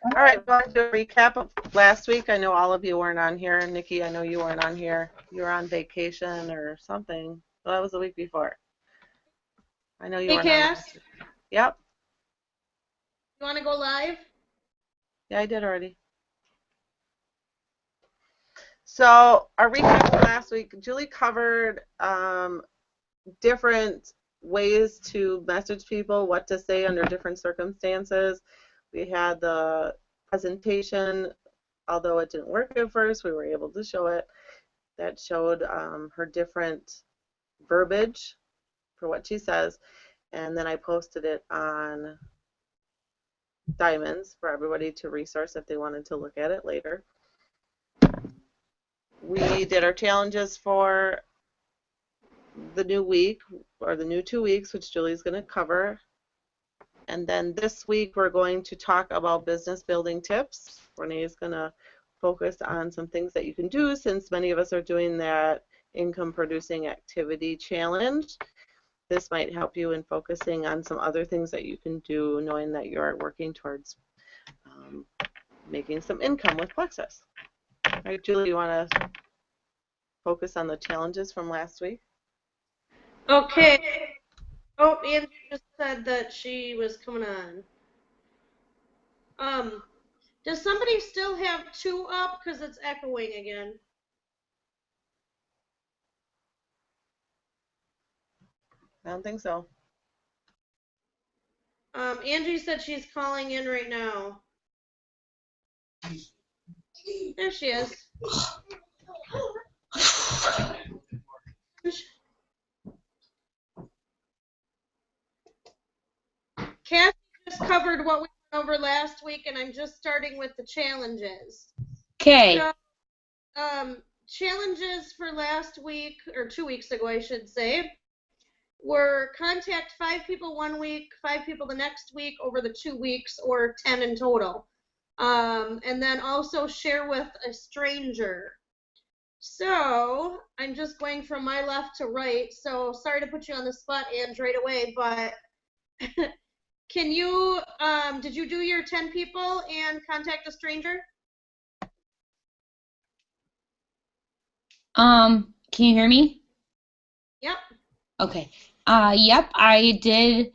All right, want to do a recap of last week? I know all of you weren't on here. Nikki, I know you weren't on here. You were on vacation or something. Well, that was the week before. I know you Hey, weren't on Cass, last week. Yep. you want to go live? Yeah, I did already. So our recap from last week, Julie covered different ways to message people, what to say under different circumstances. We had the presentation, although it didn't work at first, we were able to show it. That showed her different verbiage for what she says, and then I posted it on Diamonds for everybody to resource if they wanted to look at it later. We did our challenges for the new week, or the new 2 weeks, which Julie's going to cover. And then this week we're going to talk about business building tips. Renee is going to focus on some things that you can do, since many of us are doing that income producing activity challenge. This might help you in focusing on some other things that you can do, knowing that you're working towards making some income with Plexus. All right, Julie, you want to focus on the challenges from last week? Okay. Oh, Angie just said that she was coming on. Does somebody still have 2 up? Because it's echoing again. I don't think so. Angie said she's calling in right now. There she is. Kathy just covered what we went over last week, and I'm just starting with the challenges. Okay. So, challenges for last week, or 2 weeks ago, I should say, were contact 5 people 1 week, 5 people the next week over the 2 weeks, or 10 in total. And then also share with a stranger. So I'm just going from my left to right. So sorry to put you on the spot, Ange, right away, but can you, did you do your 10 people and contact a stranger? Can you hear me? Yep. Okay. Yep, I did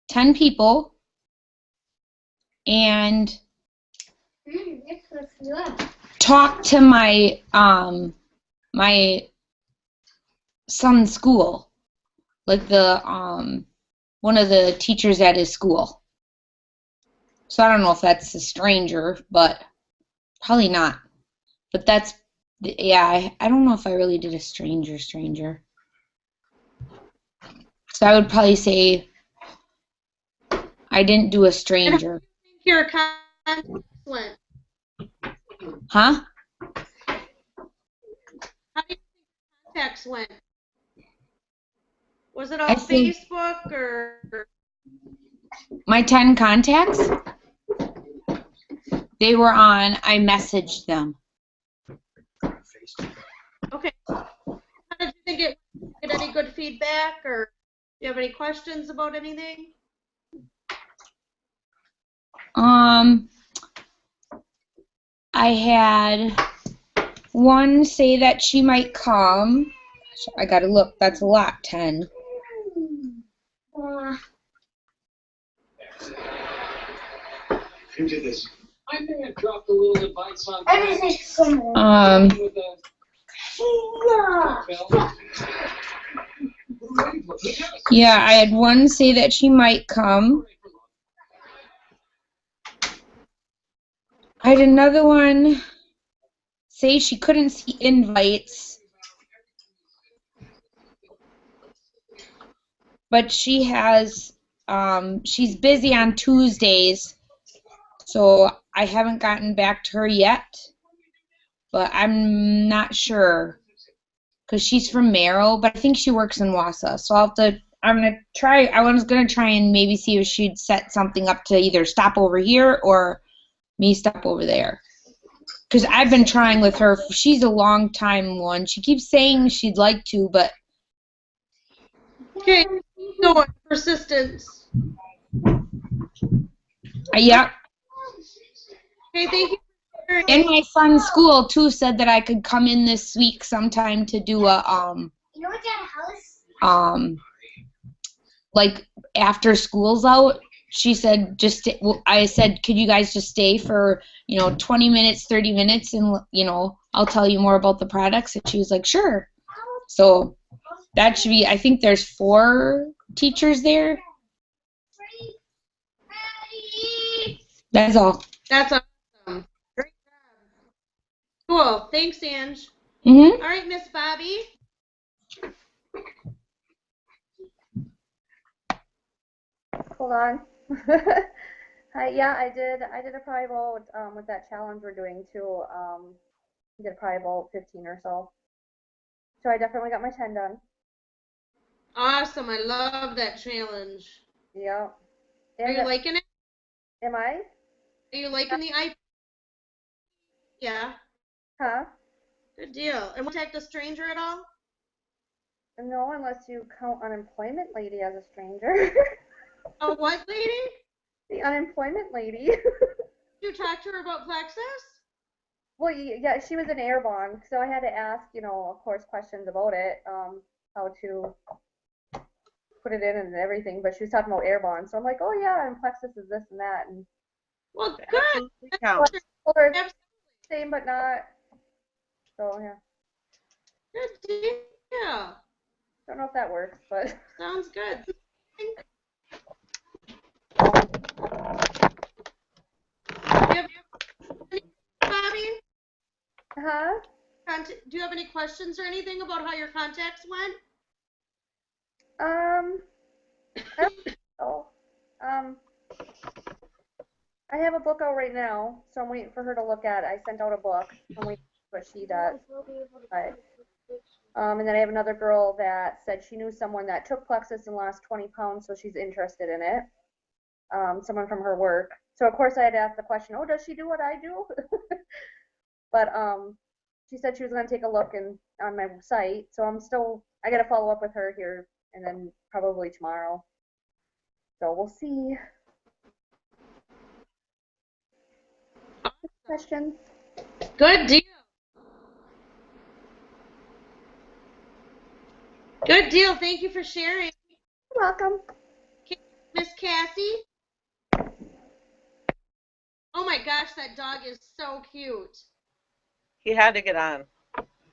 10 people, and talked to my my son's school, like the one of the teachers at his school. So I don't know if that's a stranger, but probably not. But that's, yeah, I don't know if I really did a stranger. So I would probably say I didn't do a stranger. And how do you think your contacts went? Huh? How do you think your contacts went? Was it all Facebook or? My 10 contacts? They were on, I messaged them. Okay. How did you think it went? Did you get any good feedback, or do you have any questions about anything? I had one say that she might come. I gotta look, that's a lot, 10. Who did this? I may have dropped a little advice on yeah, I had one say that she might come. I had another one say she couldn't see invites, but she has, she's busy on Tuesdays, so I haven't gotten back to her yet, but I'm not sure, because she's from Merrill, but I think she works in Wausau, so I was gonna try and maybe see if she'd set something up to either stop over here or me stop over there. Because I've been trying with her. She's a long time one. She keeps saying she'd like to, but... Okay, so persistence. Yeah. Okay, thank you. And my son's school too said that I could come in this week sometime to do a You know what's at a house? like after school's out. She said I said, could you guys just stay for 20 minutes, 30 minutes, and I'll tell you more about the products. And she was like, sure. So that should be. I think there's 4 teachers there. That's all. That's awesome. Great job. Cool. Thanks, Ange. Mhm. All right, Miss Bobby. Hold on. Yeah, I did a probably about with that challenge we're doing too. Did probably about 15 or so. So I definitely got my 10 done. Awesome. I love that challenge. Yeah. Are you liking it? Am I? Are you liking the IP? Yeah. Huh? Good deal. And contact a stranger at all? No, unless you count unemployment lady as a stranger. Oh, what lady? The unemployment lady. Did you talk to her about Plexus? Well, yeah, she was an Airbond, so I had to ask, of course, questions about it, how to put it in and everything. But she was talking about Airbond, so I'm like, oh yeah, and Plexus is this and that, and Well, good. Absolutely counts. Absolutely. same but not. So yeah, Good deal. don't know if that works, but Sounds good. Bobby? huh? Do you have any questions or anything about how your contacts went? I don't think so. I have a book out right now, so I'm waiting for her to look at it. I sent out a book. I'm waiting for what she does. But, and then I have another girl that said she knew someone that took Plexus and lost 20 pounds, so she's interested in it. Someone from her work. So of course I had to ask the question, oh, does she do what I do? But she said she was going to take a look on my site. So I got to follow up with her here and then probably tomorrow. So we'll see. Questions? Good deal. Good deal. Thank you for sharing. You're welcome. Miss Cassie? Oh my gosh, that dog is so cute. He had to get on.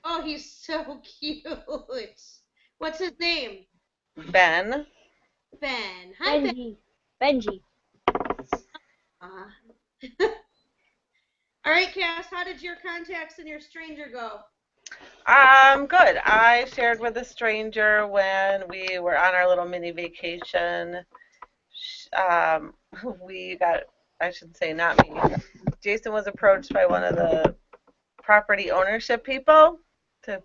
Oh, he's so cute. What's his name? Ben. Ben. Hi, Ben. Benji. All right, Cass, how did your contacts and your stranger go? Good. I shared with a stranger when we were on our little mini vacation. I should say not me. Jason was approached by one of the property ownership people to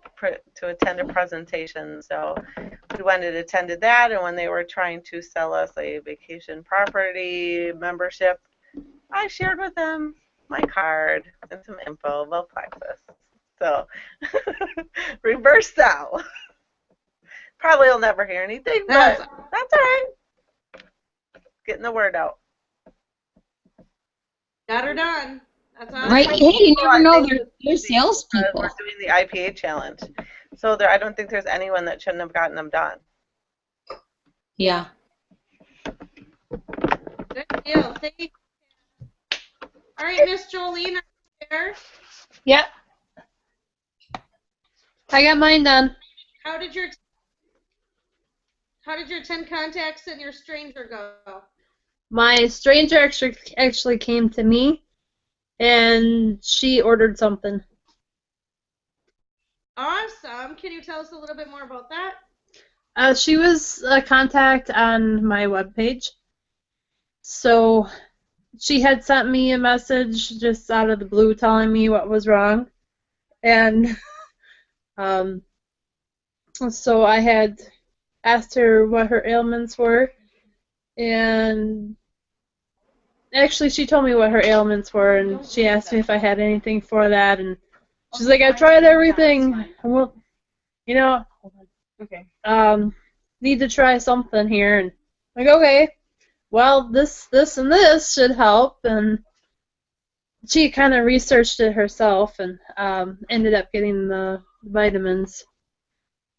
attend a presentation. So we went and attended that, and when they were trying to sell us a vacation property membership, I shared with them my card and some info about Plexus. So reverse now. Probably will never hear anything, but that's all right. Getting the word out. Got her done. That's awesome. Right? Hey, you never know. They're salespeople. We're doing the IPA challenge. So I don't think there's anyone that shouldn't have gotten them done. Yeah. Good deal. Thank you. All right, Miss Jolene, are you there? Yep. I got mine done. How did your 10 contacts and your stranger go? My stranger actually came to me, and she ordered something. Awesome. Can you tell us a little bit more about that? She was a contact on my webpage. So she had sent me a message just out of the blue telling me what was wrong. And so I had asked her what her ailments were. And actually, she told me what her ailments were, and she asked me if I had anything for that. And she's like, I tried everything. Well, Okay. need to try something here. And I'm like, okay, well, this, and this should help. And she kind of researched it herself and ended up getting the vitamins.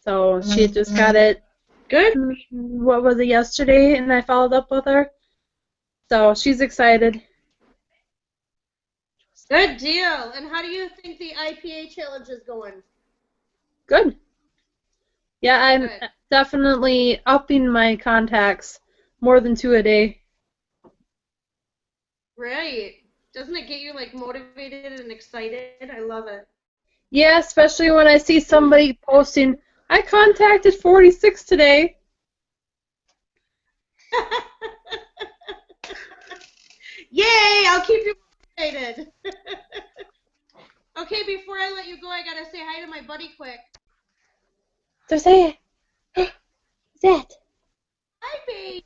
So she just got it. Good. What was it, yesterday? And I followed up with her. So she's excited. Good deal. And how do you think the IPA challenge is going? Good. Yeah, I'm Good. definitely upping my contacts, more than 2 a day. Right. Doesn't it get you like motivated and excited? I love it. Yeah, especially when I see somebody posting, I contacted 46 today. Yay! I'll keep you motivated. Okay, before I let you go, I gotta say hi to my buddy quick. There's a Who's that? Hi, baby.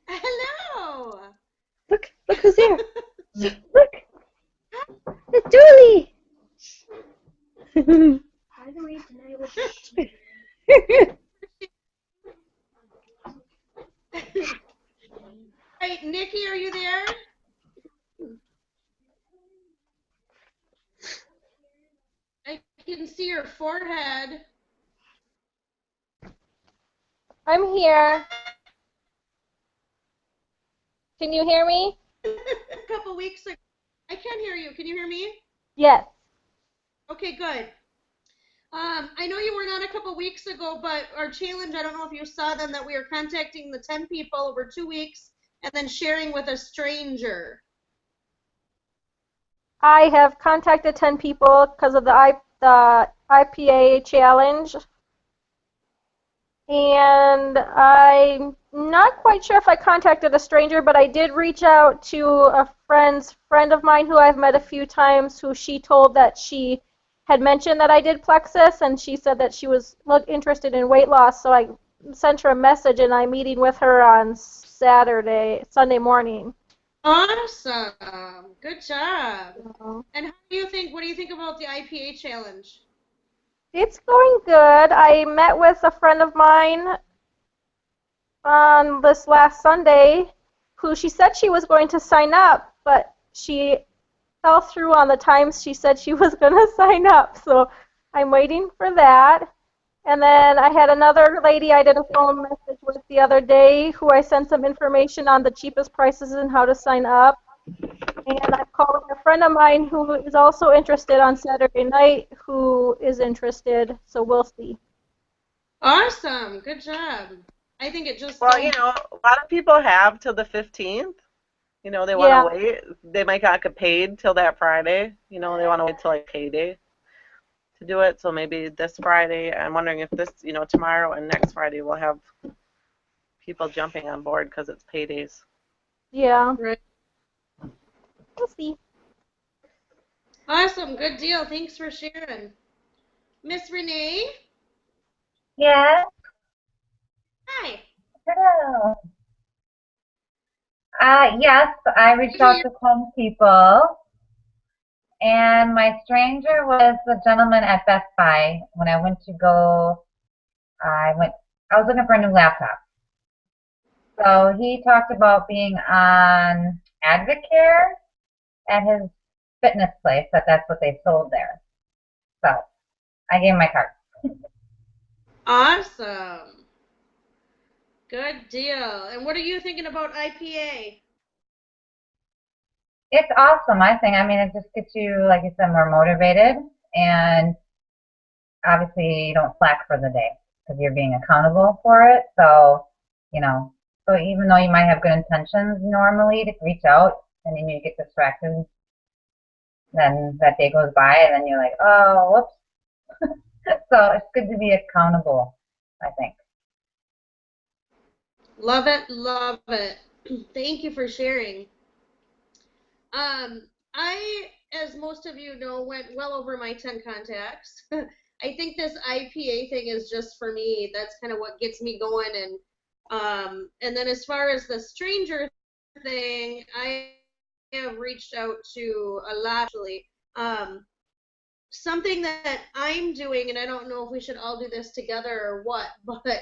Hello. Look who's there. Look, it's Julie. By the way, tonight was Hey, Nikki, are you there? I can see your forehead. I'm here. Can you hear me? A couple weeks ago. I can hear you. Can you hear me? Yes. Okay, good. I know you weren't on a couple weeks ago, but our challenge, I don't know if you saw them, that we are contacting the 10 people over 2 weeks and then sharing with a stranger. I have contacted 10 people because of the IPA challenge. And I'm not quite sure if I contacted a stranger, but I did reach out to a friend of mine who I've met a few times, who she told that she had mentioned that I did Plexus, and she said that she was interested in weight loss. So I sent her a message, and I'm meeting with her on Sunday morning. Awesome. Good job. So And what do you think about the IPA challenge? it's going good. I met with a friend of mine on this last Sunday who she said she was going to sign up, but she fell through on the times she said she was going to sign up. So I'm waiting for that. And then I had another lady I did a phone message with the other day who I sent some information on the cheapest prices and how to sign up. And I'm calling a friend of mine who is also interested on Saturday night, who is interested. So we'll see. Awesome. Good job. I think it just Well, you know, a lot of people have till the 15th. You know, they want Yeah. to wait. They might not get paid till that Friday. You know, they want to wait till like payday to do it. So maybe this Friday. I'm wondering if this, you know, tomorrow and next Friday we'll have people jumping on board because it's paydays. Yeah. Right. We'll see. Awesome. Good deal. Thanks for sharing. Miss Renee? Yes. Hi. Hello. Yes, I reached out to 10 people, and my stranger was the gentleman at Best Buy. When I went to go, I was looking for a new laptop. So he talked about being on Advocare at his fitness place, that's what they sold there. So I gave him my card. Awesome. Good deal. And what are you thinking about IPA? It's awesome, I think. I mean, it just gets you, like you said, more motivated, and obviously you don't slack for the day because you're being accountable for it. So, you know, so even though you might have good intentions normally to reach out, and then you get distracted, then that day goes by, and then you're like, oh, whoops. So it's good to be accountable, I think. Love it, love it. Thank you for sharing. I, as most of you know, went well over my 10 contacts. I think this IPA thing is just for me. That's kind of what gets me going. And then as far as the stranger thing, I have reached out to a lot, actually. Something that I'm doing, and I don't know if we should all do this together or what, but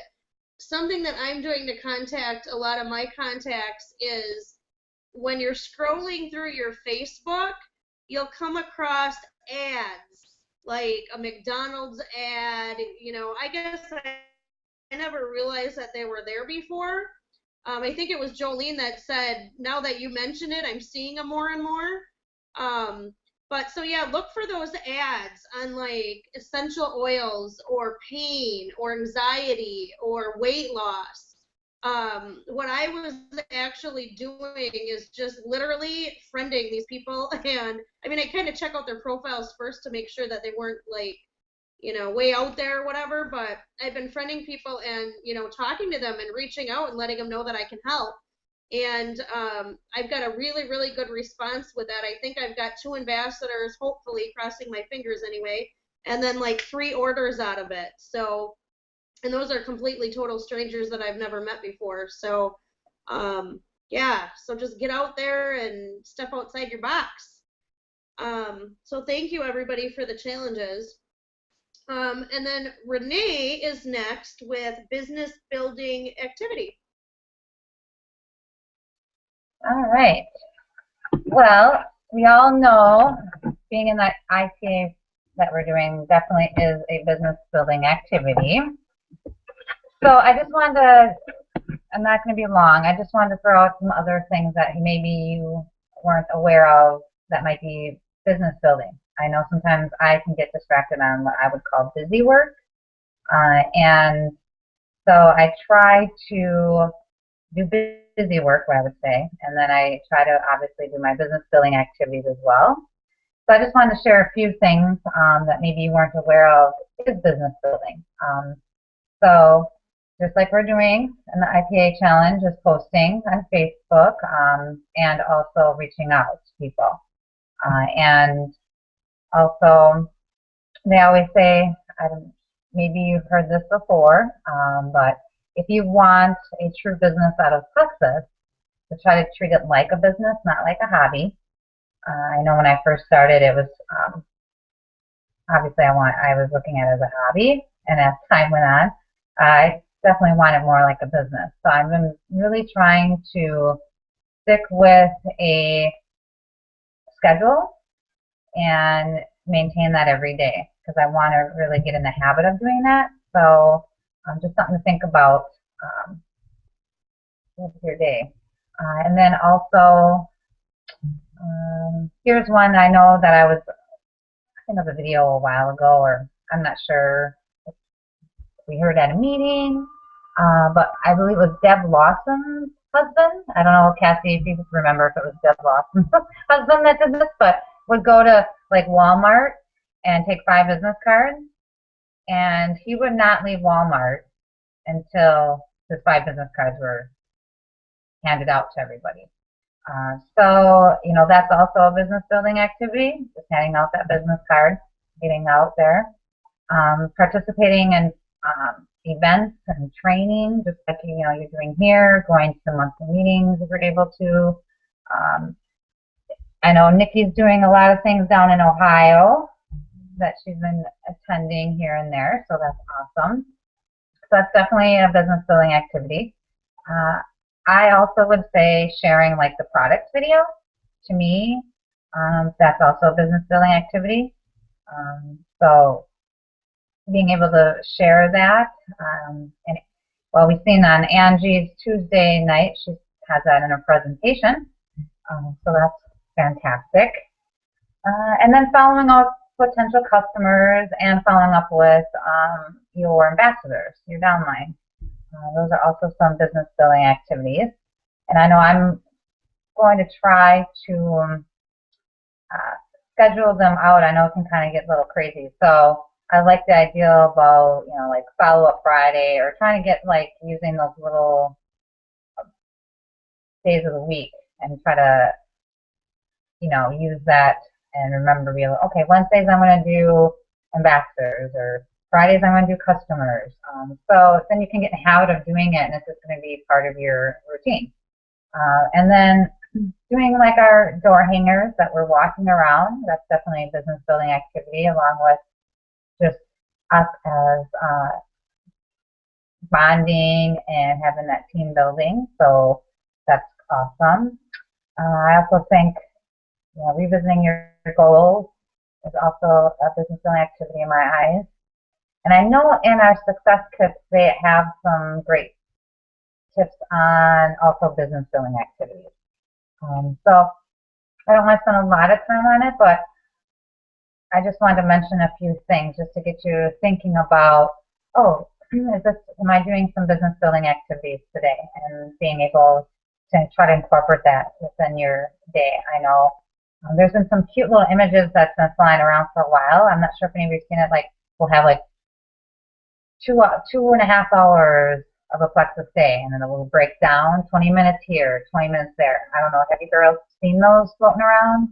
something that I'm doing to contact a lot of my contacts is when you're scrolling through your Facebook, you'll come across ads, like a McDonald's ad. You know, I guess I never realized that they were there before. I think it was Jolene that said, now that you mention it, I'm seeing them more and more. But so yeah, look for those ads on like essential oils or pain or anxiety or weight loss. What I was actually doing is just literally friending these people, and I mean, I kind of check out their profiles first to make sure that they weren't like, you know, way out there or whatever, but I've been friending people and, you know, talking to them and reaching out and letting them know that I can help. And I've got a really, really good response with that. I think I've got 2 ambassadors, hopefully, crossing my fingers anyway, and then like 3 orders out of it. So, and those are completely total strangers that I've never met before. So, yeah, so just get out there and step outside your box. So thank you, everybody, for the challenges. And then Renee is next with business building activity. All right. Well, we all know being in that ITA that we're doing definitely is a business building activity. So I just wanted to, I'm not going to be long, I just wanted to throw out some other things that maybe you weren't aware of that might be business building. I know sometimes I can get distracted on what I would call busy work. And so I try to do busy work, what I would say, and then I try to obviously do my business building activities as well. So I just wanted to share a few things that maybe you weren't aware of is business building. So just like we're doing in the IPA challenge, is posting on Facebook and also reaching out to people. And also, they always say, maybe you've heard this before, but if you want a true business out of Plexus, to try to treat it like a business, not like a hobby. I know when I first started, it was obviously I was looking at it as a hobby, and as time went on, I definitely want it more like a business. So I've been really trying to stick with a schedule and maintain that every day because I want to really get in the habit of doing that. So just something to think about with your day. And then also, here's one I know that I think of a video a while ago, or I'm not sure if we heard at a meeting, but I believe it was Deb Lawson's husband. I don't know, Cassie, if you remember if it was Deb Lawson's husband that did this, but would go to like Walmart and take 5 business cards, and he would not leave Walmart until his 5 business cards were handed out to everybody. So, you know, that's also a business building activity, just handing out that business card, getting out there. Participating in events and training, just like, you know, you're doing here, going to monthly meetings if you're able to. I know Nikki's doing a lot of things down in Ohio that she's been attending here and there, so that's awesome. So that's definitely a business building activity. I also would say sharing like the product video, to me, that's also a business building activity. So being able to share that, and well, we've seen on Angie's Tuesday night, she has that in her presentation, so that's fantastic. And then following up potential customers and following up with your ambassadors, your downline. Those are also some business building activities. And I know I'm going to try to schedule them out. I know it can kind of get a little crazy. So I like the idea about, you know, like follow-up Friday, or trying to get like using those little days of the week and try to, you know, use that and remember to be like, okay, Wednesdays I'm going to do ambassadors, or Fridays I'm going to do customers. So then you can get in the habit of doing it, and it's just going to be part of your routine. And then doing like our door hangers that we're walking around, that's definitely a business building activity, along with just us as bonding and having that team building. So that's awesome. I also think revisiting your goals is also a business building activity in my eyes. And I know in our success kits they have some great tips on also business building activities. So I don't want to spend a lot of time on it, but I just wanted to mention a few things just to get you thinking about, oh, am I doing some business building activities today, and being able to try to incorporate that within your day. I know there's been some cute little images that's been flying around for a while. I'm not sure if anybody's seen it. Like we'll have like 2.5 hours of a Plexus day, and then it will break down 20 minutes here, 20 minutes there. I don't know. Have you girls seen those floating around?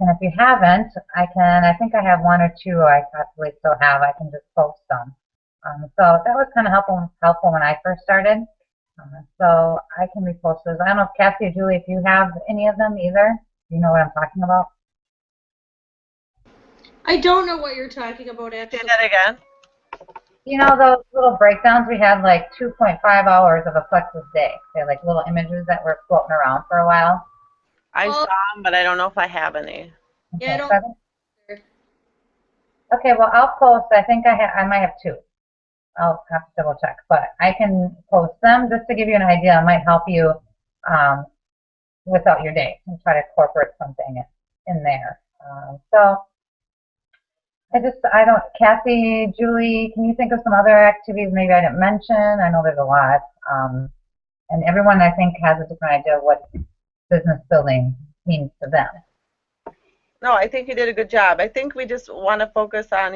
And if you haven't, I think I have one or two I possibly still have. I can just post them. So that was kind of helpful when I first started. So I can repost those. I don't know if Cassie or Julie, if you have any of them either. Do you know what I'm talking about? I don't know what you're talking about, actually. Say that again. You know those little breakdowns? We had like 2.5 hours of a Plexus day. They're like little images that were floating around for a while. I saw them, but I don't know if I have any. Yeah, Okay, I don't. okay, well, I'll post. I think I might have two. I'll have to double check, but I can post them just to give you an idea. It might help you without your day and try to incorporate something in there. So Cassie, Julie, can you think of some other activities maybe I didn't mention? I know there's a lot. And everyone, I think, has a different idea of what business building means to them. No, I think you did a good job. I think we just want to focus on,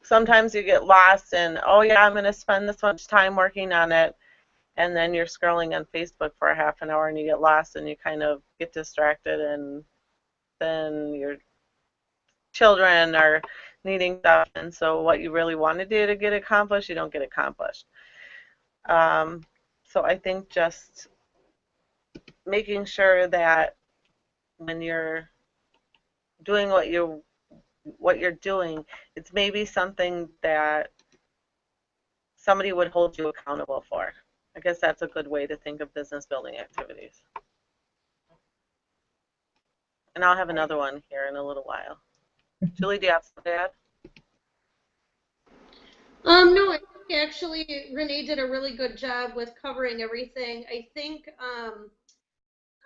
sometimes you get lost in, oh yeah, I'm going to spend this much time working on it, and then you're scrolling on Facebook for a half an hour and you get lost and you kind of get distracted, and then your children are needing stuff, and so what you really want to do to get accomplished, you don't get accomplished. So I think just making sure that when you're doing what you're doing, it's maybe something that somebody would hold you accountable for. I guess that's a good way to think of business building activities. And I'll have another one here in a little while. Julie, do you have something to add? No, I think actually Renee did a really good job with covering everything. I think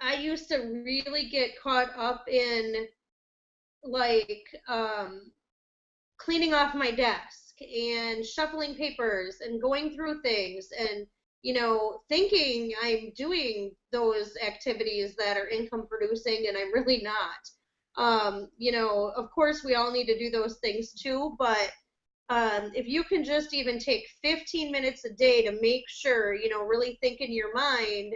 I used to really get caught up in like cleaning off my desk and shuffling papers and going through things and thinking I'm doing those activities that are income producing, and I'm really not. Of course we all need to do those things too, but if you can just even take 15 minutes a day to make sure, really think in your mind,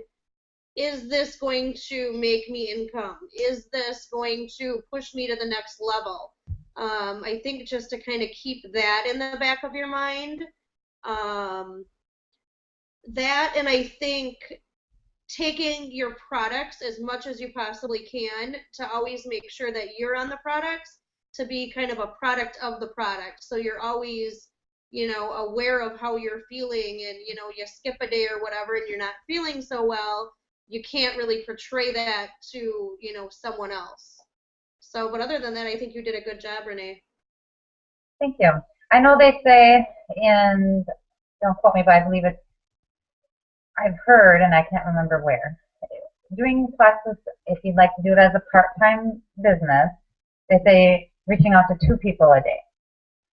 is this going to make me income? Is this going to push me to the next level? I think just to kind of keep that in the back of your mind. That, and I think taking your products as much as you possibly can to always make sure that you're on the products, to be kind of a product of the product. So you're always, aware of how you're feeling, and, you skip a day or whatever and you're not feeling so well, you can't really portray that to, someone else. So, but other than that, I think you did a good job, Renee. Thank you. I know they say, and don't quote me, but I believe I've heard, and I can't remember where, doing classes, if you'd like to do it as a part-time business, they say reaching out to 2 people a day.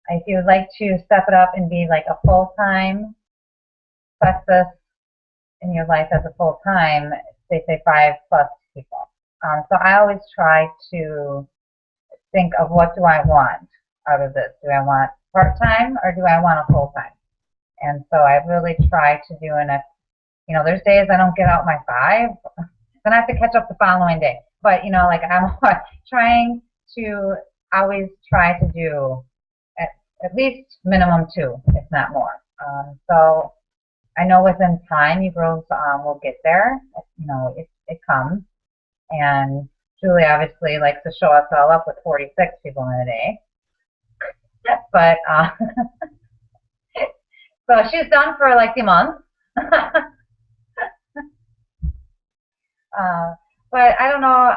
If you would like to step it up and be like a full-time Plexus in your life as a full-time, they say 5+ people. So I always try to think of, what do I want out of this? Do I want part-time or do I want a full-time? And so I really try to do there's days I don't get out my 5, then I have to catch up the following day. But, I'm trying to always try to do at least minimum 2, if not more. So I know within time you girls will get there. It comes. And Julie obviously likes to show us all up with 46 people in a day. But so she's done for like a month. But I don't know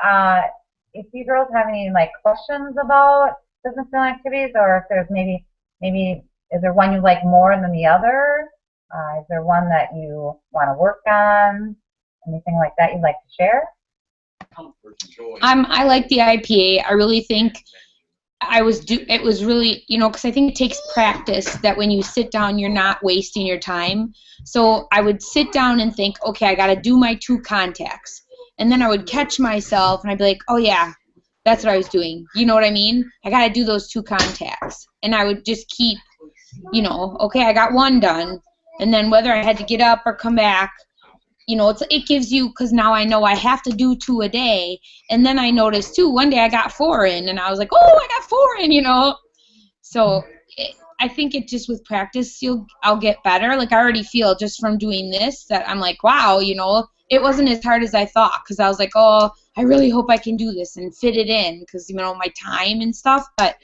if you girls have any like questions about business building activities, or if there's maybe is there one you like more than the other? Is there one that you want to work on? Anything like that you'd like to share? I like the IPA. I really think it was really, because I think it takes practice that when you sit down, you're not wasting your time. So I would sit down and think, okay, I got to do my 2 contacts. And then I would catch myself and I'd be like, oh yeah, that's what I was doing. You know what I mean? I got to do those 2 contacts. And I would just keep, okay, I got 1 done. And then whether I had to get up or come back, it gives you, because now I know I have to do 2 a day. And then I noticed too, one day I got 4 in and I was like, oh, I got 4 in, So I think it just with practice, I'll get better. Like I already feel just from doing this that I'm like, wow, it wasn't as hard as I thought, because I was like, oh, I really hope I can do this and fit it in because, my time and stuff. But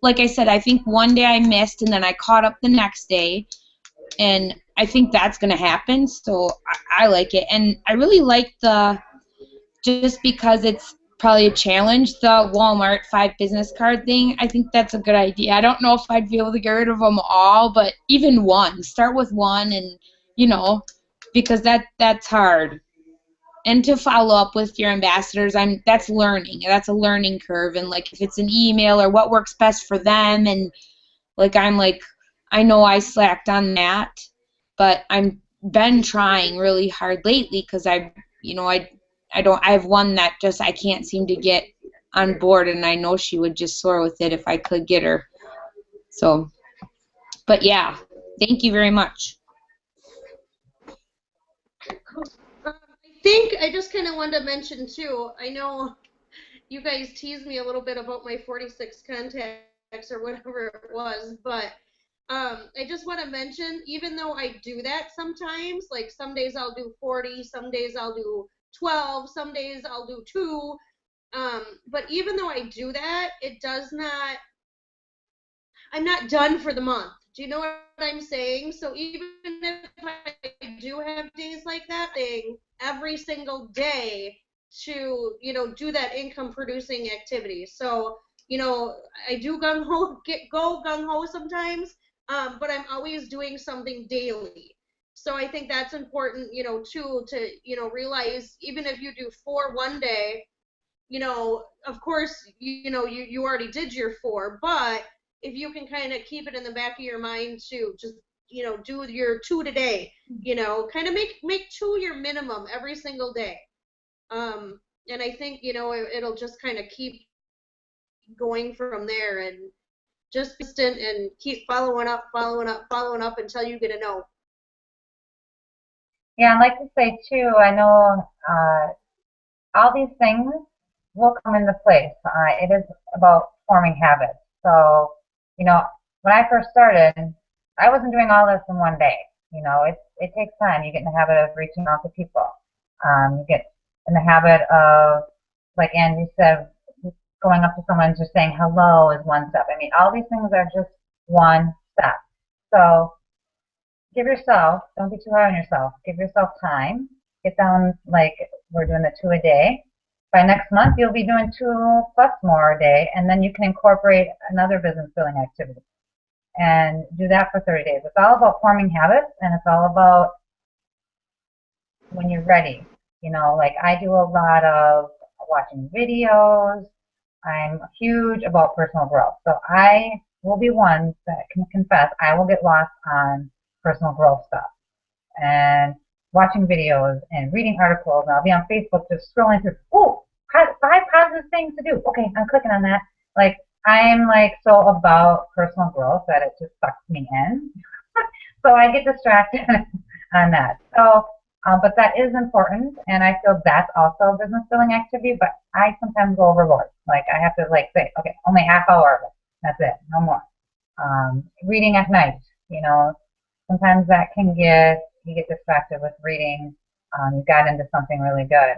like I said, I think one day I missed and then I caught up the next day. And I think that's going to happen, so I like it. And I really like just because it's probably a challenge, the Walmart 5 business card thing. I think that's a good idea. I don't know if I'd be able to get rid of them all, but even 1. Start with 1 and, because that's hard. And to follow up with your ambassadors, that's learning. That's a learning curve. And, like, if it's an email or what works best for them, and, I know I slacked on that, but I've been trying really hard lately because I have one that just I can't seem to get on board, and I know she would just soar with it if I could get her. So, but yeah, thank you very much. I think I just kind of wanted to mention too, I know you guys teased me a little bit about my 46 contacts or whatever it was, but I just want to mention, even though I do that sometimes, like some days I'll do 40, some days I'll do 12, some days I'll do 2, but even though I do that, it does not, I'm not done for the month. Do you know what I'm saying? So even if I do have days like that, every single day to, do that income producing activity. So, I do go gung-ho sometimes, but I'm always doing something daily. So I think that's important, too, to, realize even if you do 4 one day, of course, you already did your 4, but if you can kind of keep it in the back of your mind to just, do your 2 today, kind of make 2 your minimum every single day. And I think, it'll just kind of keep going from there, and just be consistent and keep following up until you get a no. Yeah, I'd like to say too, I know all these things will come into place. It is about forming habits. So, when I first started, I wasn't doing all this in one day. It takes time. You get in the habit of reaching out to people. You get in the habit of, like Angie said, going up to someone and just saying hello is one step. I mean, all these things are just one step. So give yourself, don't be too hard on yourself. Give yourself time. Get down, like we're doing the 2 a day. By next month, you'll be doing 2 plus more a day, and then you can incorporate another business building activity and do that for 30 days. It's all about forming habits, and it's all about when you're ready. Like I do a lot of watching videos. I'm huge about personal growth. So I will be one that can confess I will get lost on personal growth stuff and watching videos and reading articles, and I'll be on Facebook just scrolling through, 5 positive things to do. Okay, I'm clicking on that. Like, I'm so about personal growth that it just sucks me in. So I get distracted on that. So, but that is important, and I feel that's also a business building activity, but I sometimes go overboard. Like, I have to say, okay, only half hour of it. That's it, no more. Reading at night, sometimes that can you get distracted with reading. You got into something really good,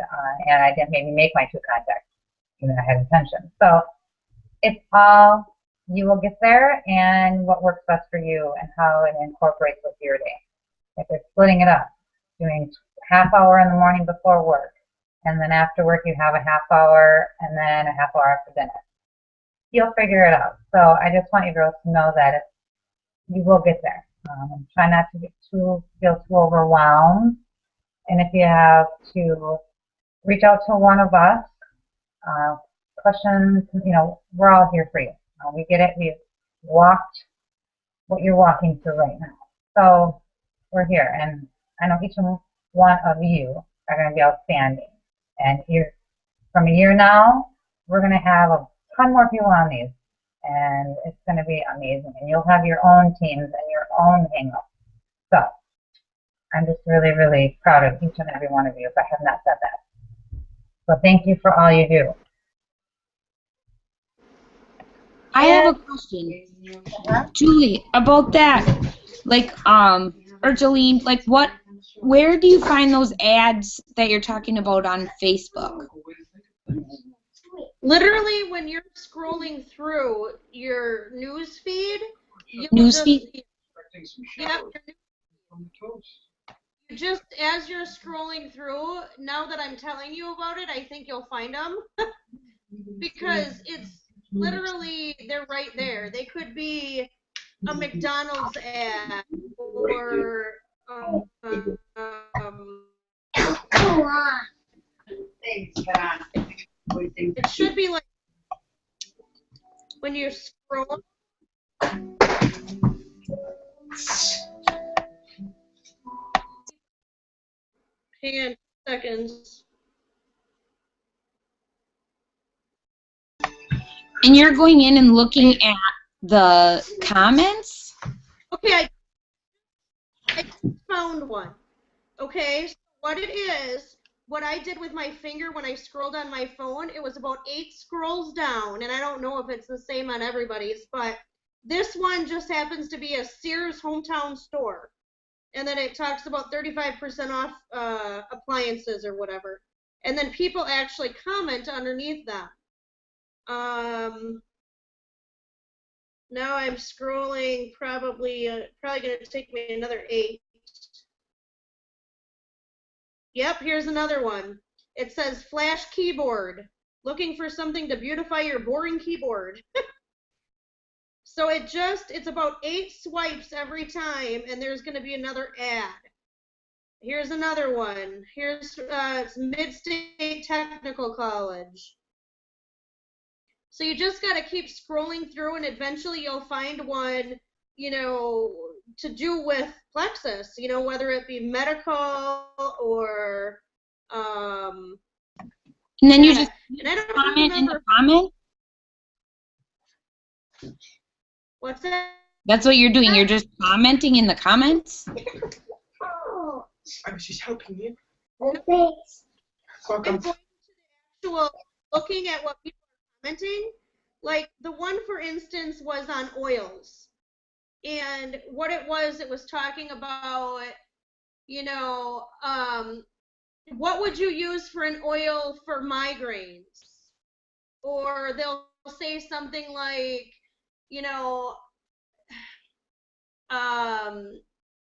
and I didn't maybe make my 2 contacts, even though I had intention. So it's all, you will get there, and what works best for you and how it incorporates with your day. If they're splitting it up, doing half hour in the morning before work, and then after work you have a half hour, and then a half hour after dinner. You'll figure it out. So I just want you girls to know that you will get there. Try not to feel too overwhelmed. And if you have to reach out to one of us, questions, we're all here for you. We get it. We've walked what you're walking through right now. So we're here. And I know each one of you are going to be outstanding. And from a year now, we're going to have a ton more people on these. And it's going to be amazing. And you'll have your own teams and your own Hangout. So I'm just really, really proud of each and every one of you, if I have not said that. So thank you for all you do. I have a question, Julie, about that. Like, or Jolene, like, where do you find those ads that you're talking about on Facebook? Literally, when you're scrolling through your news feed, just as you're scrolling through, now that I'm telling you about it, I think you'll find them. Because it's literally, they're right there. They could be a McDonald's ad or it should be like when you scroll. Hang on seconds. And you're going in and looking at the comments? Okay, I found one. Okay, so what it is, what I did with my finger when I scrolled on my phone, it was about 8 scrolls down, and I don't know if it's the same on everybody's, but this one just happens to be a Sears hometown store. And then it talks about 35% off appliances or whatever. And then people actually comment underneath them. Now I'm scrolling, probably going to take me another 8. Yep, here's another one. It says Flash Keyboard. Looking for something to beautify your boring keyboard. So it's about 8 swipes every time, and there's going to be another ad. Here's another one. Here's it's Mid-State Technical College. So you just got to keep scrolling through, and eventually you'll find one, to do with Plexus, whether it be medical or and then you just comment in the comment? What's that? That's what you're doing. You're just commenting in the comments? Oh, She's helping you. thanks. Welcome. I'm going to the actual, looking at what people are commenting. Like the one, for instance, was on oils. And what it was talking about, what would you use for an oil for migraines? Or they'll say something like,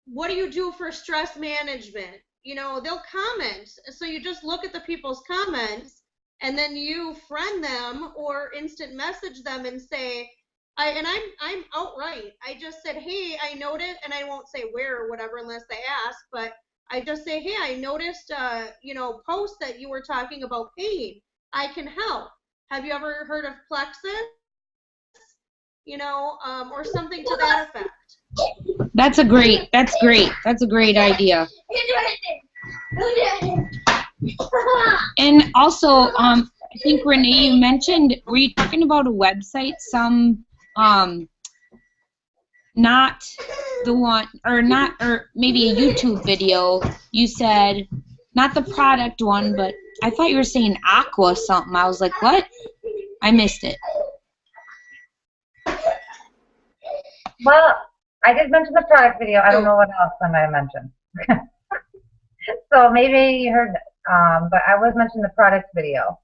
what do you do for stress management? They'll comment. So you just look at the people's comments, and then you friend them or instant message them and say, I'm outright. I just said, hey, I noticed, and I won't say where or whatever unless they ask, but I just say, hey, I noticed, post that you were talking about pain. I can help. Have you ever heard of Plexus? Or something to that effect. That's great. That's a great idea. And also, I think Renee, you mentioned, were you talking about a website? Not the one, or maybe a YouTube video. You said not the product one, but I thought you were saying Aqua something. I was like, what? I missed it. Well, I did mention the product video. I don't know what else I might have mentioned. So maybe you heard, but I was mentioning the product video.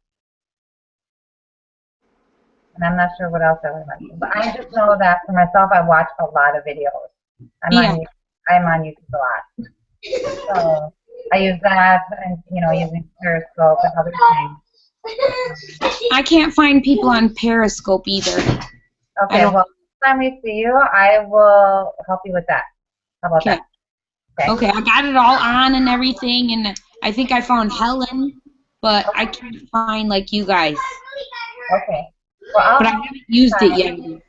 And I'm not sure what else I was mentioning. But I just know that for myself, I watch a lot of videos. I'm on YouTube a lot. So I use that, and using Periscope and other things. I can't find people on Periscope either. I Okay, don't. well, next time we see you, I will help you with that. How about Okay. that? Okay. Okay, I got it all on and everything, and I think I found Helen, but I can't find like you guys. Okay. Well, I'll But I help haven't you used it next yet. time,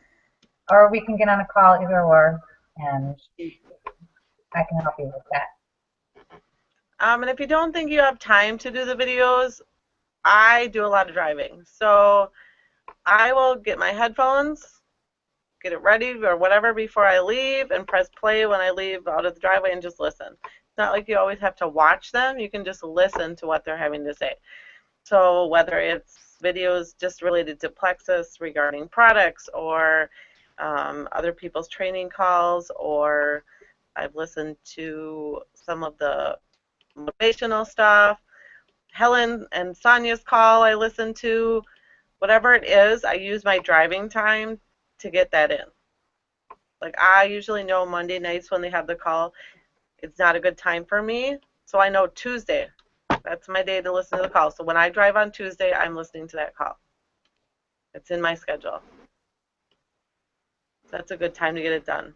or we can get on a call, either or, and I can help you with that. And if you don't think you have time to do the videos, I do a lot of driving. So I will get my headphones, get it ready or whatever before I leave, and press play when I leave out of the driveway and just listen. It's not like you always have to watch them. You can just listen to what they're having to say. So whether it's videos just related to Plexus regarding products, or other people's training calls, or I've listened to some of the motivational stuff. Helen and Sonia's call I listen to. Whatever it is, I use my driving time to get that in. Like, I usually know Monday nights when they have the call, it's not a good time for me. So I know Tuesday, that's my day to listen to the call. So when I drive on Tuesday, I'm listening to that call. It's in my schedule. So that's a good time to get it done.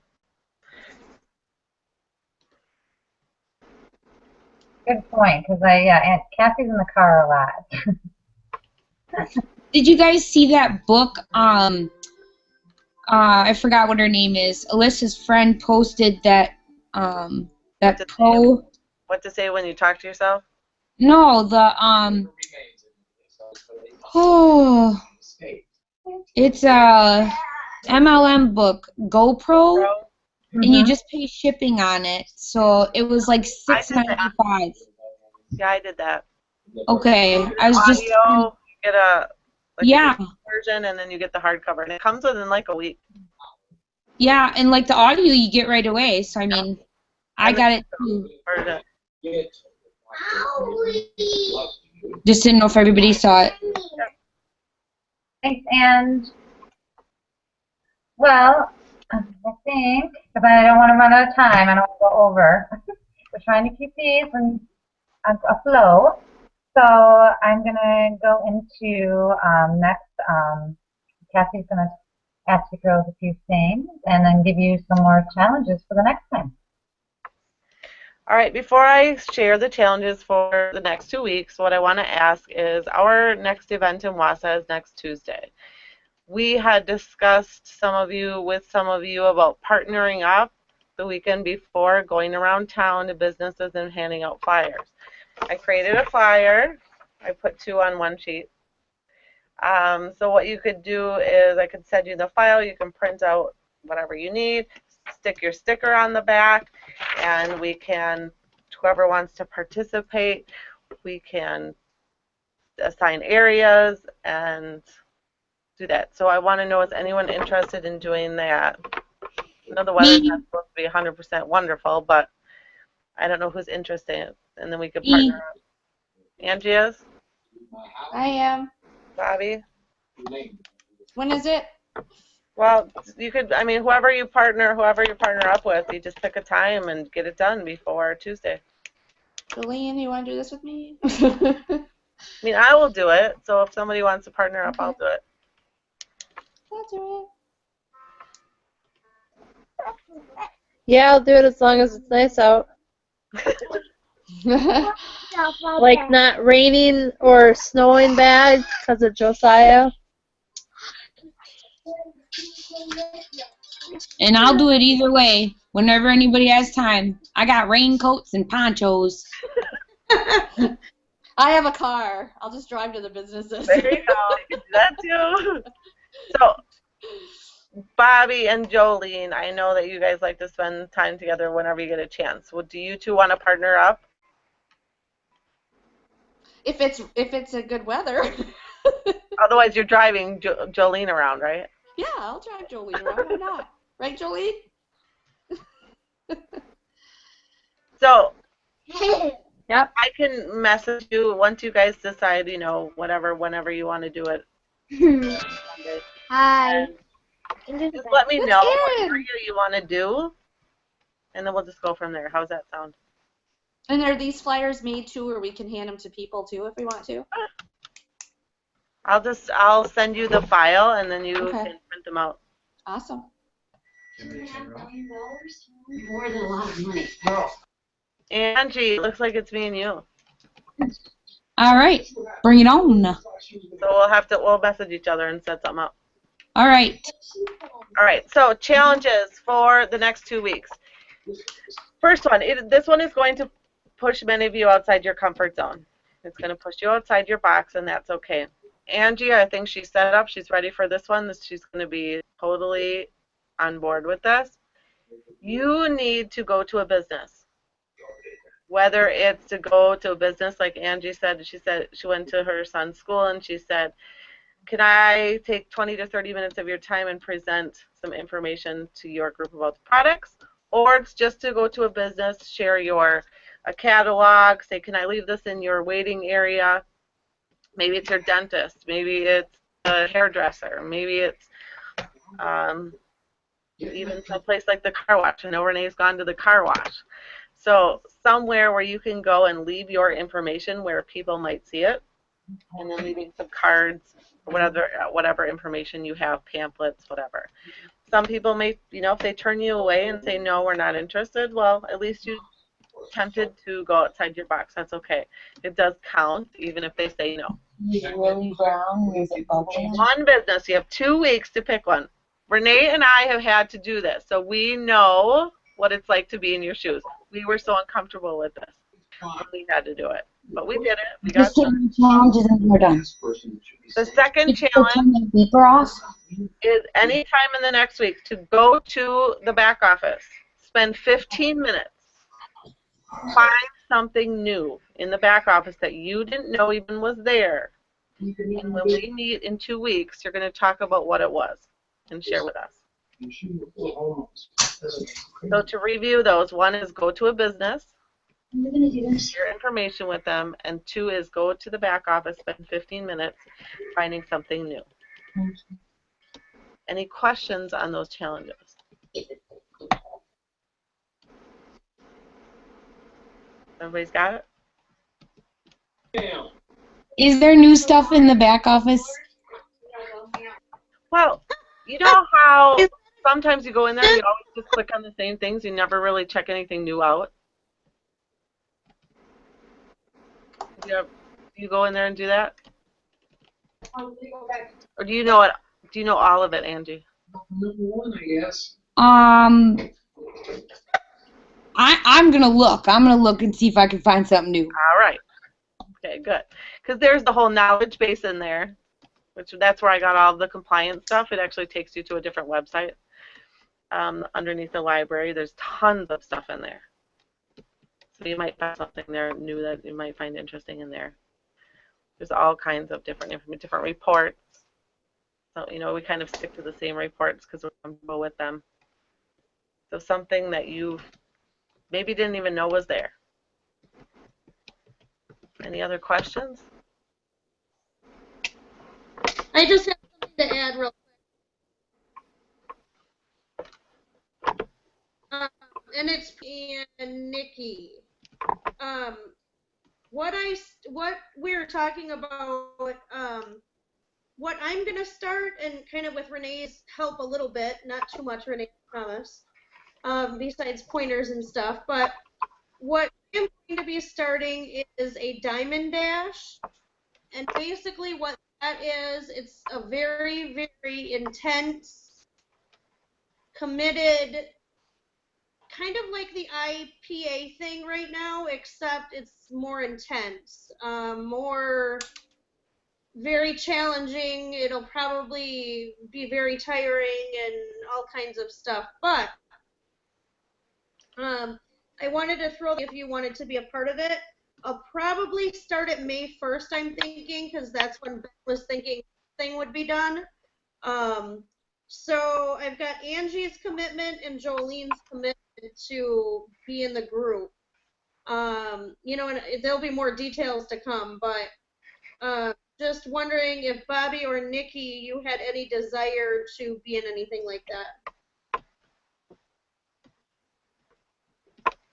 Good point, because Aunt Kathy's in the car a lot. Did you guys see that book? I forgot what her name is. Alyssa's friend posted that that pro. What to say when you talk to yourself? No, the oh, it's a MLM book, GoPro, and you just pay shipping on it. So it was like $6.95. Yeah, I did that. Okay, I was just audio, you get a yeah. version, and then you get the hardcover, and it comes within like a week. Yeah, and like the audio you get right away. So I mean, I got it too. Just didn't know if everybody saw it. Thanks, and well, I think, because I don't want to run out of time, I don't want to go over. We're trying to keep these afloat. So I'm going to go into next. Kathy's going to ask you girls a few things and then give you some more challenges for the next time. All right, before I share the challenges for the next 2 weeks, what I want to ask is, our next event in Wausau is next Tuesday. We had discussed with some of you about partnering up the weekend before, going around town to businesses and handing out flyers. I created a flyer. I put 2 on one sheet. So what you could do is, I could send you the file. You can print out whatever you need, stick your sticker on the back, and we can, whoever wants to participate, we can assign areas and do that. So I want to know, is anyone interested in doing that? I know the weather's not supposed to be 100% wonderful, but I don't know who's interested, and then we could partner up. Angie is? I am. Bobby? When is it? Well, you could, I mean, whoever you partner up with, you just pick a time and get it done before Tuesday. Jolene, you want to do this with me? I mean, I will do it, so if somebody wants to partner up, I'll do it. That's all right. Yeah, I'll do it as long as it's nice out. Like not raining or snowing bad because of Josiah. And I'll do it either way, whenever anybody has time. I got raincoats and ponchos. I have a car. I'll just drive to the businesses. There you go. You can do that too. So, Bobby and Jolene, I know that you guys like to spend time together whenever you get a chance. Well, do you two want to partner up? If it's a good weather. Otherwise, you're driving Jolene around, right? Yeah, I'll drive Jolene around. Why not? Right, Jolene? So, yep. I can message you once you guys decide, whenever you want to do it. Hi. Just let me know what area you want to do, and then we'll just go from there. How's that sound? And are these flyers made too, or we can hand them to people too if we want to? I'll send you the file and then you Okay. can print them out. Awesome. More than a lot of money. Angie, looks like it's me and you. All right, bring it on. So we'll message each other and set something up. All right. All right, so challenges for the next 2 weeks. First one, this one is going to push many of you outside your comfort zone. It's going to push you outside your box, and that's okay. Angie, I think she's set up. She's ready for this one. She's going to be totally on board with this. You need to go to a business. Whether it's to go to a business, like Angie said, she went to her son's school and she said, can I take 20 to 30 minutes of your time and present some information to your group about the products? Or it's just to go to a business, share a catalog, say, can I leave this in your waiting area? Maybe it's your dentist, maybe it's a hairdresser, maybe it's even someplace like the car wash. I know Renee's gone to the car wash. So somewhere where you can go and leave your information where people might see it, and then leaving some cards, whatever information you have, pamphlets, whatever. Some people may, if they turn you away and say, no, we're not interested, well, at least you attempted to go outside your box. That's okay. It does count, even if they say no. Really brown? Is it bubbly? One business. You have 2 weeks to pick one. Renee and I have had to do this, so we know what it's like to be in your shoes. We were so uncomfortable with this. We had to do it. But we did it. We got Just taking challenges and we're done. The second Turn challenge the beeper off. is any time in the next week to go to the back office. Spend 15 minutes. Find something new in the back office that you didn't know even was there. And when we meet in 2 weeks, you're going to talk about what it was and share with us. So to review those, one is go to a business, share information with them, and 2 is go to the back office, spend 15 minutes finding something new. Any questions on those challenges? Everybody's got it? Is there new stuff in the back office? Well, you know how sometimes you go in there and you always just click on the same things, you never really check anything new out? Do you go in there and do that? Or do you know it? Do you know all of it, Angie? Number one, I guess. I'm gonna look. I'm gonna look and see if I can find something new. All right. Okay, good. Because there's the whole knowledge base in there, that's where I got all the compliance stuff. It actually takes you to a different website. Underneath the library, there's tons of stuff in there. So you might find something there new that you might find interesting in there. There's all kinds of different reports. So, we kind of stick to the same reports because we're comfortable with them. So something that you maybe didn't even know was there. Any other questions? I just have something to add real quick. And it's and Nikki. What we were talking about, what I'm gonna start, and kind of with Renee's help a little bit, not too much, Renee, I promise. Besides pointers and stuff, but what I'm going to be starting is a diamond dash, and basically what that is, it's a very, very intense, committed, kind of like the IPA thing right now, except it's more intense, more very challenging. It'll probably be very tiring and all kinds of stuff, but I wanted to throw, if you wanted to be a part of it, I'll probably start at May 1st, I'm thinking, because that's when Ben was thinking the thing would be done. So I've got Angie's commitment and Jolene's commitment to be in the group. And there'll be more details to come, but just wondering if Bobby or Nikki, you had any desire to be in anything like that.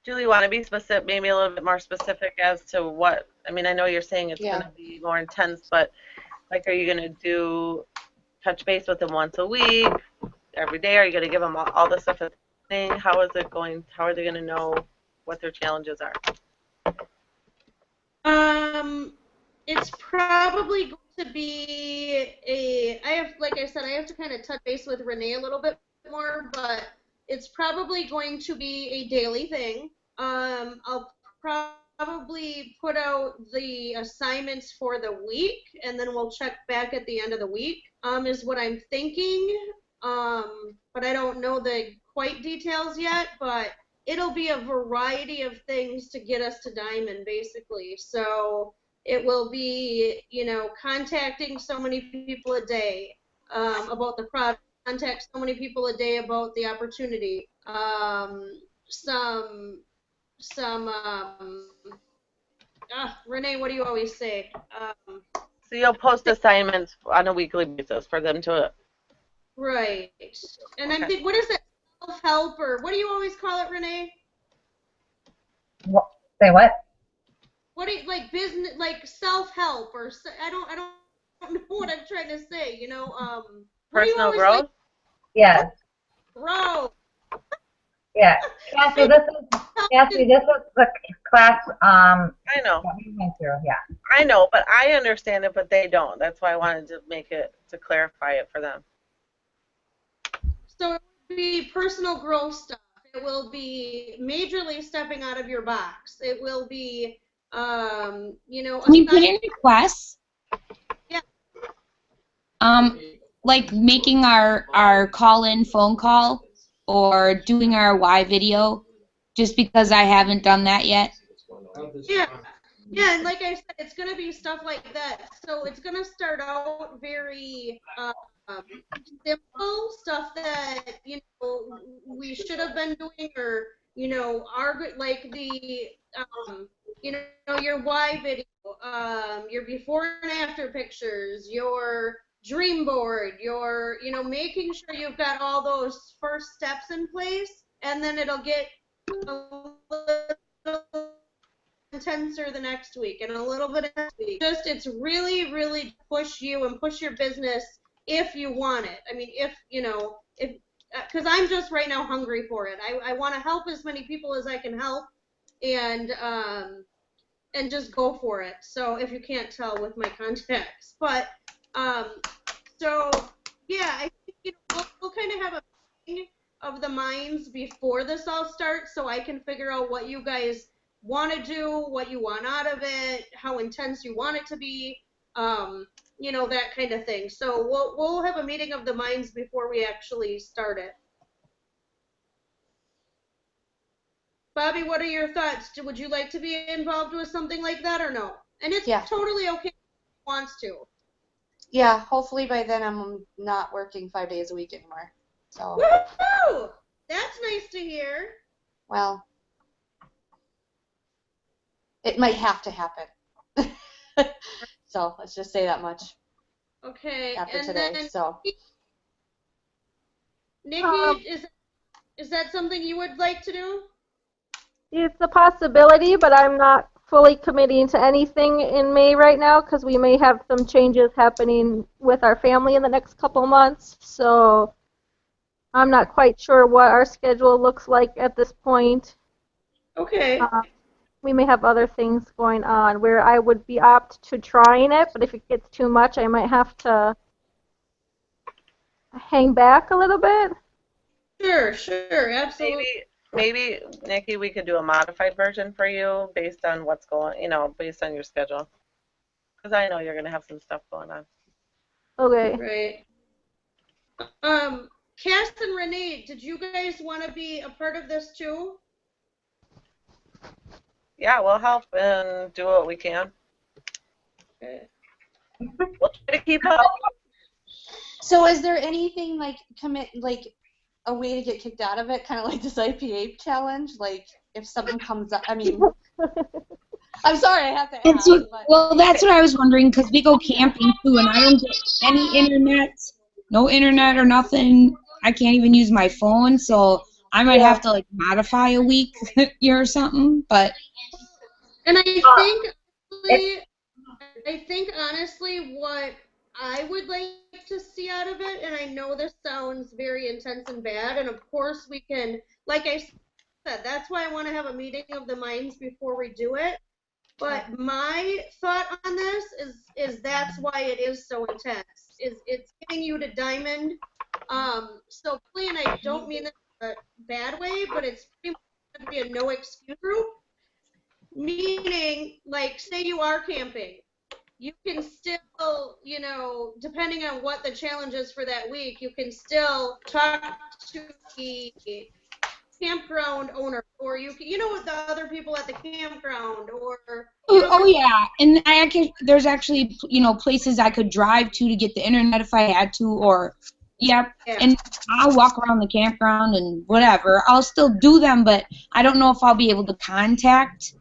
Julie, want to be specific, maybe a little bit more specific as to what, I mean, I know you're saying it's going to be more intense, but like, are you going to do touch base with them once a week, every day? Are you going to give them all the stuff at the beginning? How is it going? How are they going to know what their challenges are? It's probably going to be like I said, I have to kind of touch base with Renee a little bit more, but it's probably going to be a daily thing. I'll probably put out the assignments for the week, and then we'll check back at the end of the week, is what I'm thinking. But I don't know the quite details yet, but it'll be a variety of things to get us to Diamond, basically. So it will be, contacting so many people a day about the product, contact so many people a day about the opportunity. Renee, what do you always say? So you'll post assignments on a weekly basis for them to. Right. And Okay. I'm thinking, what is it? Self-help, or what do you always call it, Renee? Say what? What do you, like, business, like self-help, or I don't know what I'm trying to say. What do you Personal always growth? like? Yes. Grow. Yeah. Cassie, this was the class I know. that we went through. Yeah. I know, but I understand it, but they don't. That's why I wanted to to clarify it for them. So it will be personal growth stuff. It will be majorly stepping out of your box. It will be, Can you put in requests? Yeah. Like making our call-in phone call or doing our Y video, just because I haven't done that yet. Yeah. Yeah, and like I said, it's going to be stuff like that. So it's going to start out very simple stuff that, we should have been doing, or, like the, your why video, your before and after pictures, your dream board, your, making sure you've got all those first steps in place, and then it'll get a little intenser the next week, and a little bit next week. Just, it's really, really push you and push your business if you want it. I mean, if because I'm just right now hungry for it. I want to help as many people as I can help, and just go for it. So if you can't tell with my contacts, but so yeah, I think we'll kind of have a meeting of the minds before this all starts, so I can figure out what you guys want to do, what you want out of it, how intense you want it to be, that kind of thing. So we'll have a meeting of the minds before we actually start it. Bobby, what are your thoughts? Would you like to be involved with something like that, or no? And it's totally okay if he wants to. Yeah, hopefully by then I'm not working 5 days a week anymore. So. Woo! That's nice to hear. Well, it might have to happen. So let's just say that much. Okay. After and today, then, so. Nikki, is that something you would like to do? It's a possibility, but I'm not fully committing to anything in May right now because we may have some changes happening with our family in the next couple months. So I'm not quite sure what our schedule looks like at this point. Okay. We may have other things going on where I would be apt to trying it, but if it gets too much, I might have to hang back a little bit. Sure, absolutely. Maybe, Nikki, we could do a modified version for you based on what's based on your schedule. Because I know you're going to have some stuff going on. Okay. Right. Cass and Renee, did you guys want to be a part of this too? Yeah, we'll help and do what we can. Okay. We'll try to keep up. So is there anything like a way to get kicked out of it, kind of like this IPA challenge? Like if something comes up, I mean, I'm sorry I have to ask. Well, that's what I was wondering, because we go camping too, and I don't get any internet, no internet or nothing. I can't even use my phone, so I might have to like modify a week or something, but And It's I think honestly what I would like to see out of it, and I know this sounds very intense and bad, and of course we can, like I said, that's why I want to have a meeting of the minds before we do it. But my thought on this is that's why it is so intense. Is it's getting you to diamond. So and I don't mean that in a bad way, but it's pretty much going to be a no excuse group. Meaning, like, say you are camping, you can still, you know, depending on what the challenge is for that week, you can still talk to the campground owner, or you know, with the other people at the campground, or you know, oh yeah, and there's actually places I could drive to get the internet if I had to, or yeah, and I'll walk around the campground and whatever. I'll still do them, but I don't know if I'll be able to contact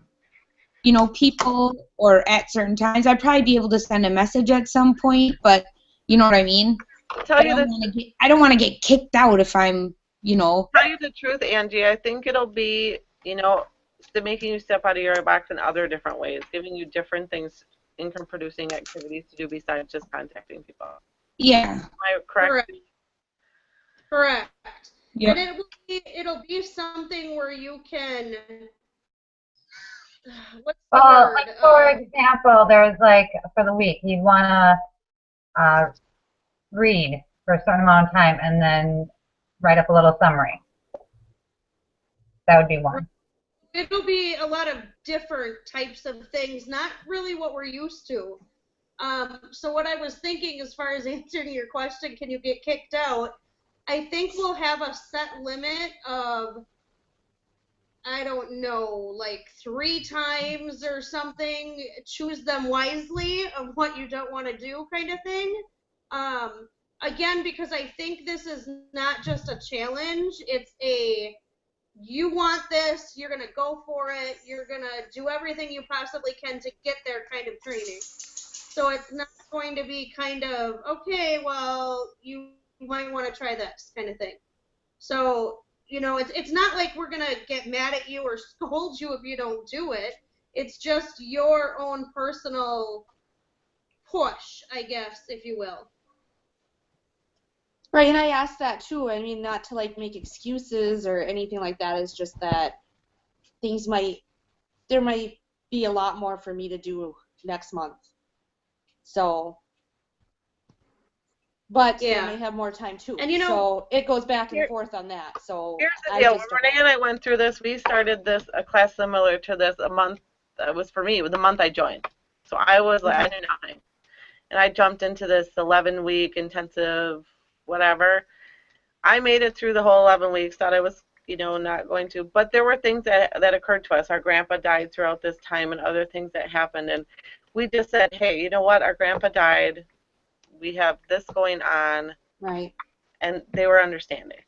people or at certain times. I'd probably be able to send a message at some point, but you know what I mean. I don't want to get kicked out if I'm Tell you the truth, Angie, I think it'll be, making you step out of your box in other different ways, giving you different things, income-producing activities to do besides just contacting people. Yeah. Am I correct? Correct. Yep. And it'll be something where you can. What's the word? like for example, there's like for the week you'd want to read for a certain amount of time and then write up a little summary. That would be one. It'll be a lot of different types of things, not really what we're used to. So what I was thinking as far as answering your question, can you get kicked out? I think we'll have a set limit of, I don't know, like 3 times or something. Choose them wisely of what you don't want to do, kind of thing. Again, because I think this is not just a challenge, it's you want this, you're going to go for it, you're going to do everything you possibly can to get there kind of training. So it's not going to be kind of, okay, well, you might want to try this kind of thing. So, it's not like we're going to get mad at you or scold you if you don't do it. It's just your own personal push, I guess, if you will. Right, and I asked that too. I mean, not to like make excuses or anything like that. It's just that there might be a lot more for me to do next month. So, but they may have more time too. And so it goes back and forth on that. So here's the deal. When Renee and I went through this, we started a class similar to this a month. That was for me. It was the month I joined. So I was like, I knew nothing, and I jumped into this 11-week intensive whatever. I made it through the whole 11 weeks, thought I was, not going to. But there were things that occurred to us. Our grandpa died throughout this time and other things that happened. And we just said, hey, you know what? Our grandpa died. We have this going on. Right. And they were understanding.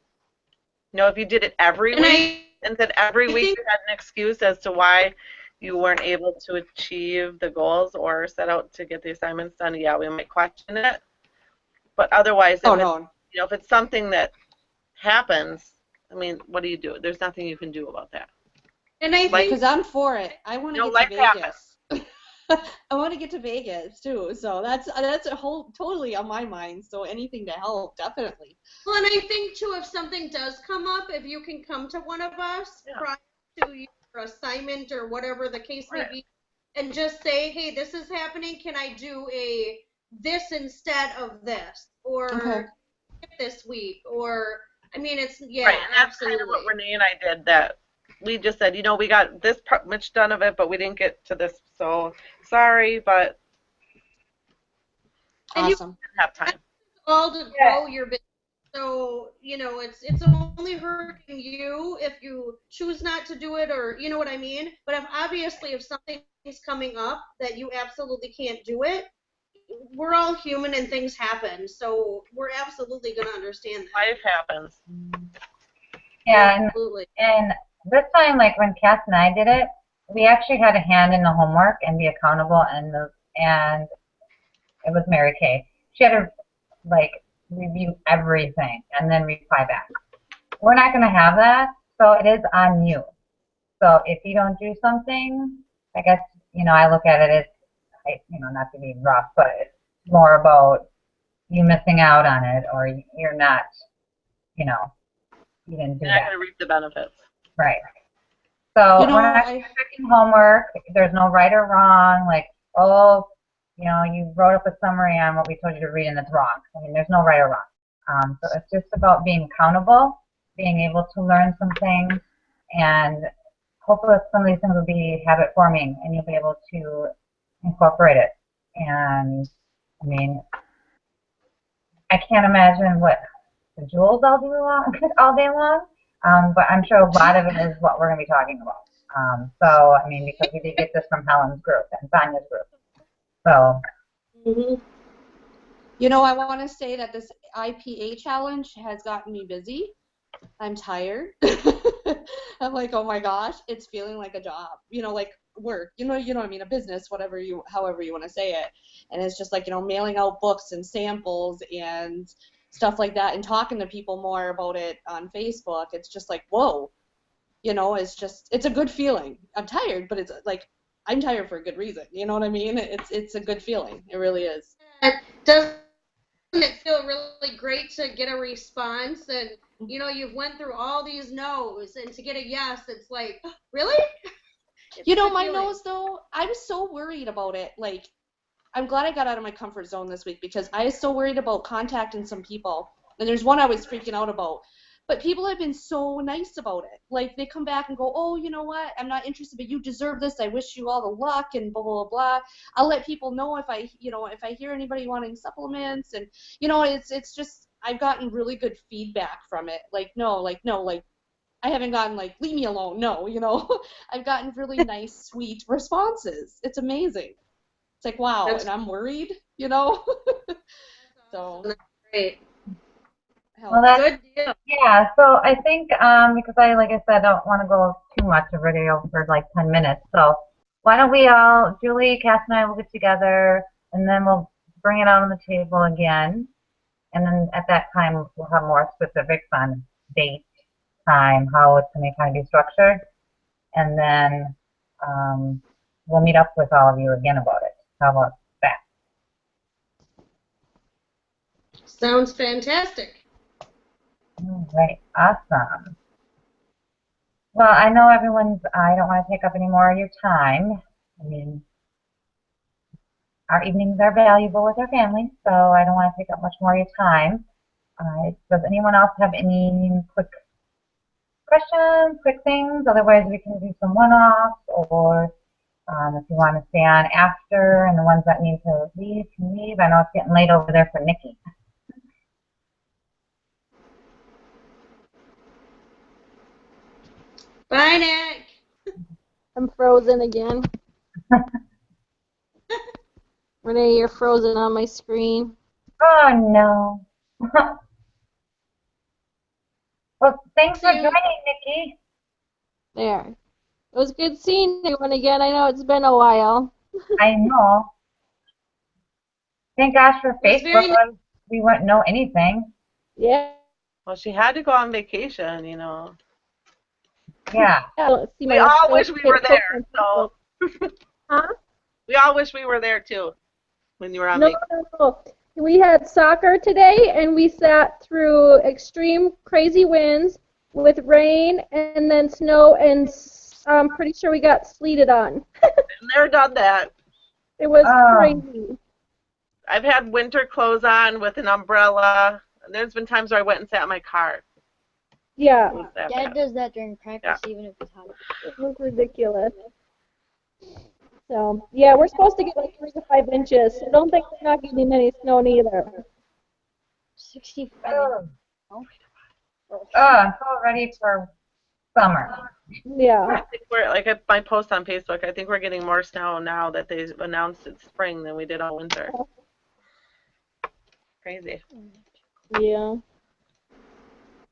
If you did it every week and said every week you had an excuse as to why you weren't able to achieve the goals or set out to get the assignments done, yeah, we might question it. But otherwise, if it's something that happens, I mean, what do you do? There's nothing you can do about that. And I think because I'm for it. I want to get to Vegas. I want to get to Vegas too. So that's a whole totally on my mind. So anything to help, definitely. Well, and I think too, if something does come up, if you can come to one of us prior to your assignment or whatever the case may be, and just say, hey, this is happening. Can I do this instead of this, or this week, or I mean, it's right, and that's absolutely. kind of what Renee and I did. That we just said, we got this much done of it, but we didn't get to this. So sorry, but awesome. You didn't have time. All to grow your business. So it's only hurting you if you choose not to do it, or you know what I mean. But if something is coming up that you absolutely can't do it, we're all human and things happen, so we're absolutely going to understand that. Life happens. Yeah, absolutely. And this time, like when Cass and I did it, we actually had a hand in the homework and be accountable, and it was Mary Kay. She had to review everything and then reply back. we're not going to have that, so it is on you. So if you don't do something, I guess, I look at it as, not to be rough, but it's more about you missing out on it, or you're not, you didn't do You're not that. going to reap the benefits. Right. So we're not expecting homework. There's no right or wrong, like, oh, you wrote up a summary on what we told you to read and it's wrong. I mean, there's no right or wrong. So it's just about being accountable, being able to learn some things, and hopefully some of these things will be habit forming and you'll be able to incorporate it. And I mean, I can't imagine what the jewels all day long, but I'm sure a lot of it is what we're going to be talking about. So, I mean, because we did get this from Helen's group and Sonia's group. So. I want to say that this IPA challenge has gotten me busy. I'm tired. I'm like, oh my gosh, it's feeling like a job, like work, what I mean, a business, however you want to say it. And it's just like, mailing out books and samples and stuff like that and talking to people more about it on Facebook. It's just like, whoa, it's a good feeling. I'm tired, but it's like, I'm tired for a good reason. You know what I mean? It's a good feeling. It really is. Doesn't it feel really great to get a response and you've went through all these no's and to get a yes, it's like, really? My no's though, I was so worried about it. Like, I'm glad I got out of my comfort zone this week because I was so worried about contacting some people. And there's one I was freaking out about. But people have been so nice about it. Like, they come back and go, oh, you know what? I'm not interested, but you deserve this. I wish you all the luck and blah, blah, blah. I'll let people know if I hear anybody wanting supplements. And, it's just, I've gotten really good feedback from it. No, I haven't gotten, leave me alone. No, I've gotten really nice, sweet responses. It's amazing. It's like, wow, and I'm worried, So. That's great. Well, good deal. Yeah, so I think because like I said, don't want to go too much of a video for 10 minutes. So why don't we all, Julie, Cass, and I will get together, and then we'll bring it out on the table again. And then at that time, we'll have more specifics on date, time, how it's going to kind of be structured. And then we'll meet up with all of you again about it. How about that? Sounds fantastic. All right, awesome. Well, I know I don't want to take up any more of your time. I mean, our evenings are valuable with our families, so I don't want to take up much more of your time. Does anyone else have any quick questions, quick things? Otherwise, we can do some one-offs, or if you want to stay on after, and the ones that need to leave can leave. I know it's getting late over there for Nikki. Bye, Nick. I'm frozen again. Renee, you're frozen on my screen. Oh, no. Well, thanks for joining, Nikki. There. It was good seeing everyone again. I know it's been a while. I know. Thank gosh for Facebook. We wouldn't know anything. Yeah. Well, she had to go on vacation, Yeah. We all wish we were there. So. Huh? We all wish we were there too when you were on vacation. No. We had soccer today, and we sat through extreme crazy winds with rain and then snow, and I'm pretty sure we got sleeted on. Never done that. It was crazy. I've had winter clothes on with an umbrella. There's been times where I went and sat in my car. Yeah. Dad does that during practice, even if it's hot. It was ridiculous. So, yeah, we're supposed to get 3 to 5 inches. So don't think we're not getting any snow neither. 65. I'm so ready for summer. Yeah. I think we're, like my post on Facebook, I think we're getting more snow now that they announced it's spring than we did all winter. Crazy. Yeah.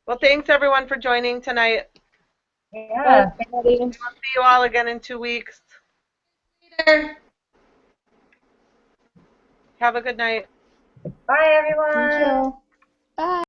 Well, thanks everyone for joining tonight. Yeah. We'll see you all again in 2 weeks. Later. Have a good night. Bye, everyone. Bye.